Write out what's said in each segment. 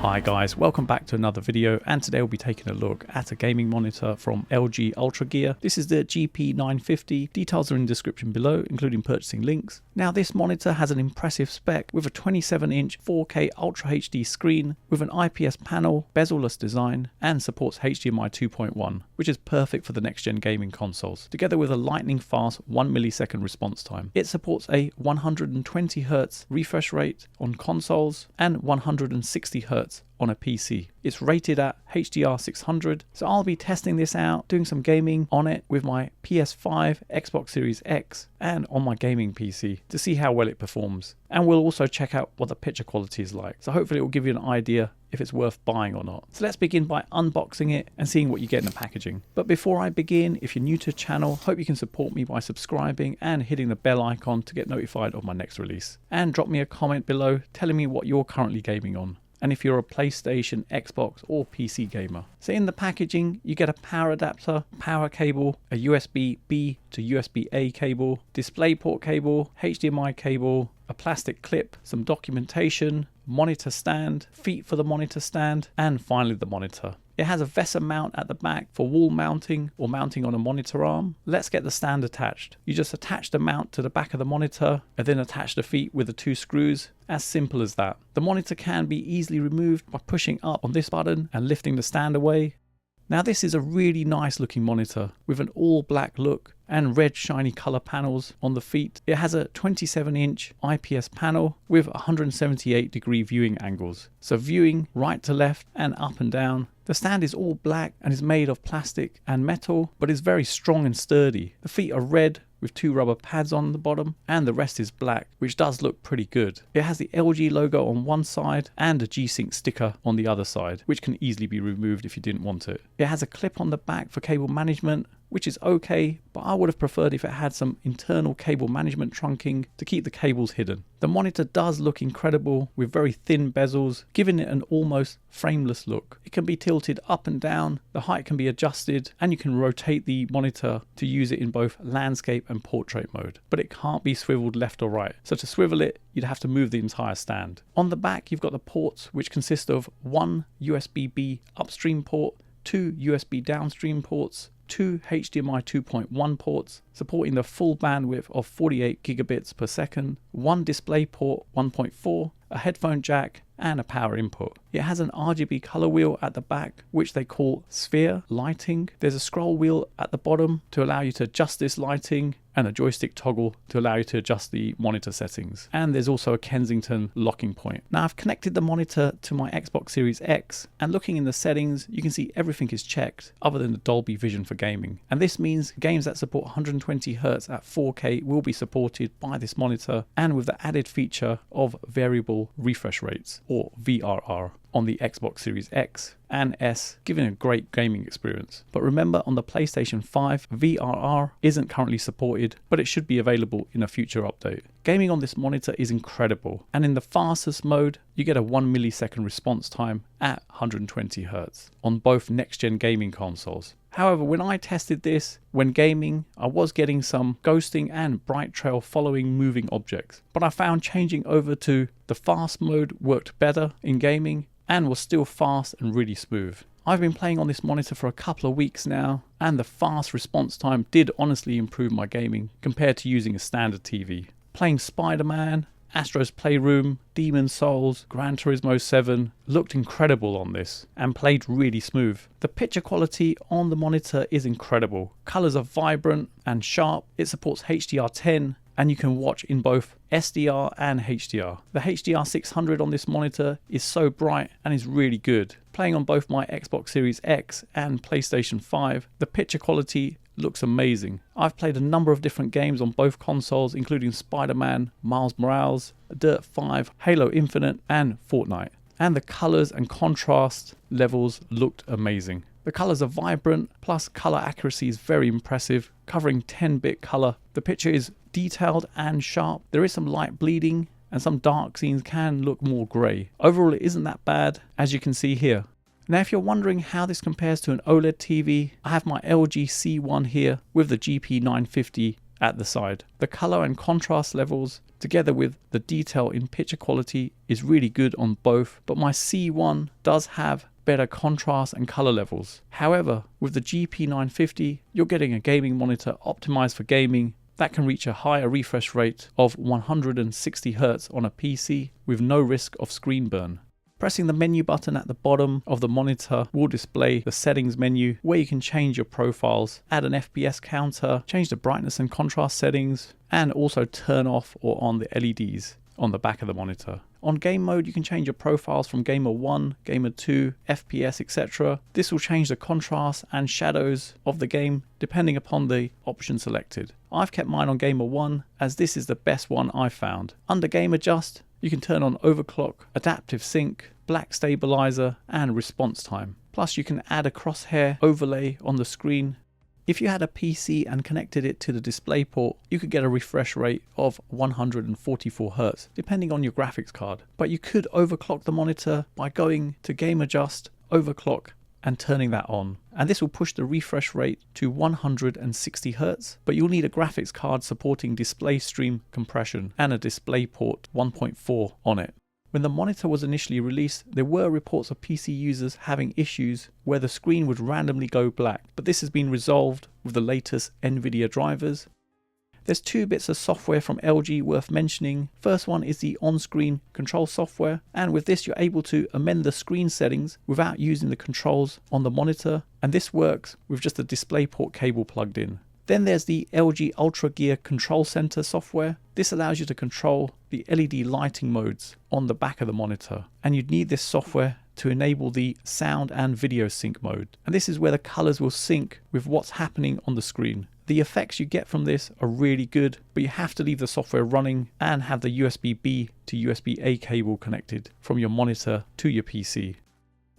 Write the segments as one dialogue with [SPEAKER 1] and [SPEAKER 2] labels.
[SPEAKER 1] Hi guys, welcome back to another video, and today we'll be taking a look at a gaming monitor from LG UltraGear. This is the GP950, details are in the description below including purchasing links. Now this monitor has an impressive spec with a 27-inch 4K Ultra HD screen with an IPS panel, bezel-less design, and supports HDMI 2.1, which is perfect for the next gen gaming consoles, together with a lightning fast 1 millisecond response time. It supports a 120Hz refresh rate on consoles and 160Hz on a PC. It's rated at HDR 600, so I'll be testing this out, doing some gaming on it with my PS5, Xbox Series X, and on my gaming PC to see how well it performs. And we'll also check out what the picture quality is like, so hopefully it will give you an idea if it's worth buying or not. So let's begin by unboxing it and seeing what you get in the packaging. But before I begin, if you're new to the channel, hope you can support me by subscribing and hitting the bell icon to get notified of my next release. And drop me a comment below telling me what you're currently gaming on, and if you're a PlayStation, Xbox or PC gamer. So in the packaging you get a power adapter, power cable, a USB-B to USB-A cable, DisplayPort cable, HDMI cable, a plastic clip, some documentation, monitor stand, feet for the monitor stand, and finally the monitor. It has a VESA mount at the back for wall mounting or mounting on a monitor arm. Let's get the stand attached. You just attach the mount to the back of the monitor and then attach the feet with the 2 screws. As simple as that. The monitor can be easily removed by pushing up on this button and lifting the stand away. Now this is a really nice looking monitor with an all black look and red shiny color panels on the feet. It has a 27-inch IPS panel with 178-degree viewing angles, so viewing right to left and up and down. The stand is all black and is made of plastic and metal, but is very strong and sturdy. The feet are red with 2 rubber pads on the bottom, and the rest is black, which does look pretty good. It has the LG logo on one side and a G-Sync sticker on the other side, which can easily be removed if you didn't want it. It has a clip on the back for cable management, which is okay, but I would have preferred if it had some internal cable management trunking to keep the cables hidden. The monitor does look incredible with very thin bezels, giving it an almost frameless look. It can be tilted up and down, the height can be adjusted, and you can rotate the monitor to use it in both landscape and portrait mode, but it can't be swiveled left or right, so to swivel it you'd have to move the entire stand. On the back you've got the ports, which consist of 1 USB-B upstream port, 2 USB downstream ports, 2 HDMI 2.1 ports supporting the full bandwidth of 48 gigabits per second, 1 DisplayPort 1.4, a headphone jack, and a power input. It has an RGB color wheel at the back, which they call sphere lighting. There's a scroll wheel at the bottom to allow you to adjust this lighting, and a joystick toggle to allow you to adjust the monitor settings. And there's also a Kensington locking point. Now I've connected the monitor to my Xbox Series X, and looking in the settings you can see everything is checked other than the Dolby Vision for gaming. And this means games that support 120Hz at 4K will be supported by this monitor, and with the added feature of variable refresh rates, or VRR, on the Xbox Series X and S, giving a great gaming experience. But remember, on the PlayStation 5, VRR isn't currently supported, but it should be available in a future update. Gaming on this monitor is incredible, and in the fastest mode you get a 1 millisecond response time at 120Hz on both next-gen gaming consoles. However, when I tested this when gaming, I was getting some ghosting and bright trail following moving objects, but I found changing over to the fast mode worked better in gaming and was still fast and really smooth. I've been playing on this monitor for a couple of weeks now, and the fast response time did honestly improve my gaming compared to using a standard TV. Playing Spider-Man, Astro's Playroom, Demon's Souls, Gran Turismo 7 looked incredible on this and played really smooth. The picture quality on the monitor is incredible. Colors are vibrant and sharp. It supports HDR10, and you can watch in both SDR and HDR. The HDR 600 on this monitor is so bright and is really good. Playing on both my Xbox Series X and PlayStation 5, the picture quality looks amazing. I've played a number of different games on both consoles, including Spider-Man, Miles Morales, Dirt 5, Halo Infinite, and Fortnite. And the colors and contrast levels looked amazing. The colors are vibrant, plus color accuracy is very impressive, covering 10-bit color. The picture is detailed and sharp. There is some light bleeding, and some dark scenes can look more grey. Overall it isn't that bad, as you can see here. Now if you're wondering how this compares to an OLED TV, I have my LG C1 here with the GP950 at the side. The color and contrast levels together with the detail in picture quality is really good on both, but my C1 does have better contrast and color levels. However, with the GP950, you're getting a gaming monitor optimized for gaming that can reach a higher refresh rate of 160 Hz on a PC with no risk of screen burn. Pressing the menu button at the bottom of the monitor will display the settings menu where you can change your profiles, add an FPS counter, change the brightness and contrast settings, and also turn off or on the LEDs on the back of the monitor. On game mode, you can change your profiles from Gamer 1, Gamer 2, FPS, etc. This will change the contrast and shadows of the game depending upon the option selected. I've kept mine on Gamer 1 as this is the best one I've found. Under Game Adjust, you can turn on overclock, adaptive sync, black stabilizer, and response time. Plus you can add a crosshair overlay on the screen. If you had a PC and connected it to the DisplayPort, you could get a refresh rate of 144 Hz, depending on your graphics card. But you could overclock the monitor by going to Game Adjust, Overclock, and turning that on. And this will push the refresh rate to 160 Hz, but you'll need a graphics card supporting display stream compression and a DisplayPort 1.4 on it. When the monitor was initially released, there were reports of PC users having issues where the screen would randomly go black, but this has been resolved with the latest NVIDIA drivers. There's two bits of software from LG worth mentioning. First one is the on-screen control software, and with this you're able to amend the screen settings without using the controls on the monitor, and this works with just a DisplayPort cable plugged in. Then there's the LG UltraGear Control Center software. This allows you to control the LED lighting modes on the back of the monitor, and you'd need this software to enable the sound and video sync mode. And this is where the colors will sync with what's happening on the screen. The effects you get from this are really good, but you have to leave the software running and have the USB-B to USB-A cable connected from your monitor to your PC.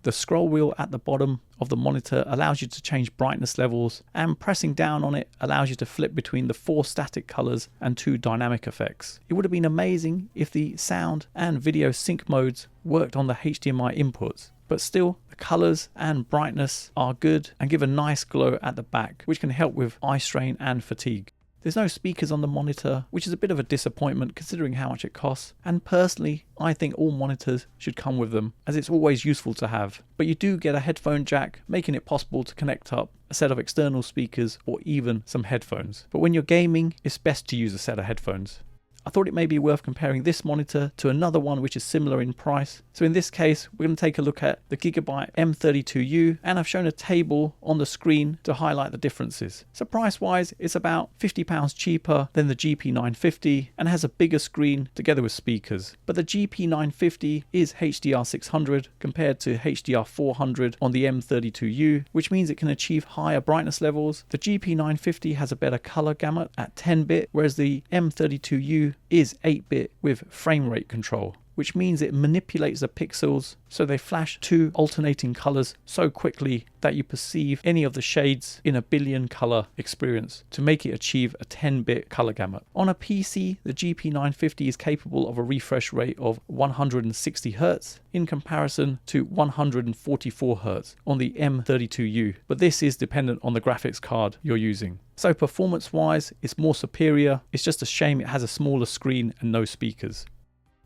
[SPEAKER 1] The scroll wheel at the bottom of the monitor allows you to change brightness levels, and pressing down on it allows you to flip between the 4 static colors and 2 dynamic effects. It would have been amazing if the sound and video sync modes worked on the HDMI inputs, but still the colors and brightness are good and give a nice glow at the back, which can help with eye strain and fatigue. There's no speakers on the monitor, which is a bit of a disappointment considering how much it costs, and personally I think all monitors should come with them as it's always useful to have. But you do get a headphone jack, making it possible to connect up a set of external speakers or even some headphones. But when you're gaming, it's best to use a set of headphones. I thought it may be worth comparing this monitor to another one which is similar in price. So in this case, we're going to take a look at the Gigabyte M32U, and I've shown a table on the screen to highlight the differences. So price wise, it's about £50 cheaper than the GP950 and has a bigger screen together with speakers. But the GP950 is HDR 600 compared to HDR 400 on the M32U, which means it can achieve higher brightness levels. The GP950 has a better color gamut at 10-bit, whereas the M32U is 8-bit with frame rate control, which means it manipulates the pixels so they flash 2 alternating colors so quickly that you perceive any of the shades in a billion color experience to make it achieve a 10-bit color gamut. On a PC, the GP950 is capable of a refresh rate of 160 Hz in comparison to 144 Hz on the M32U, but this is dependent on the graphics card you're using. So performance wise, it's more superior. It's just a shame it has a smaller screen and no speakers.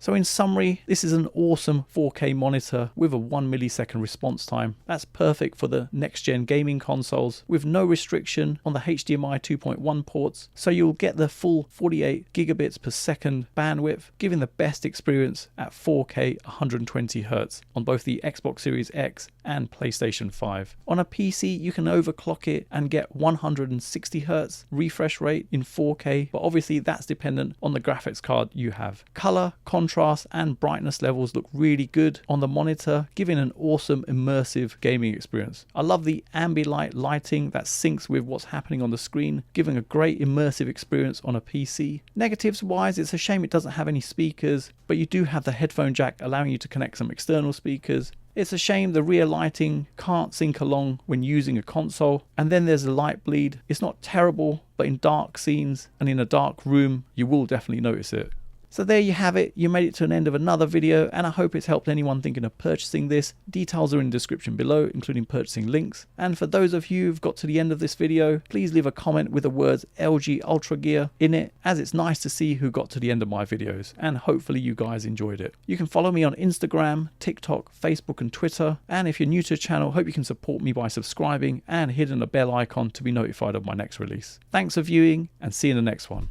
[SPEAKER 1] So in summary, this is an awesome 4K monitor with a 1 millisecond response time. That's perfect for the next gen gaming consoles with no restriction on the HDMI 2.1 ports. So you'll get the full 48 gigabits per second bandwidth, giving the best experience at 4K 120 Hz on both the Xbox Series X and PlayStation 5. On a PC, you can overclock it and get 160 Hz refresh rate in 4K, but obviously that's dependent on the graphics card you have. Color, contrast and brightness levels look really good on the monitor, giving an awesome immersive gaming experience. I love the ambient lighting that syncs with what's happening on the screen, giving a great immersive experience on a PC. Negatives wise, it's a shame it doesn't have any speakers, but you do have the headphone jack allowing you to connect some external speakers. It's a shame the rear lighting can't sync along when using a console. And then there's a light bleed. It's not terrible, but in dark scenes and in a dark room, you will definitely notice it. So there you have it. You made it to an end of another video, and I hope it's helped anyone thinking of purchasing this. Details are in the description below, including purchasing links. And for those of you who've got to the end of this video, please leave a comment with the words LG UltraGear in it, as it's nice to see who got to the end of my videos, and hopefully you guys enjoyed it. You can follow me on Instagram, TikTok, Facebook and Twitter, and if you're new to the channel, hope you can support me by subscribing and hitting the bell icon to be notified of my next release. Thanks for viewing, and see you in the next one.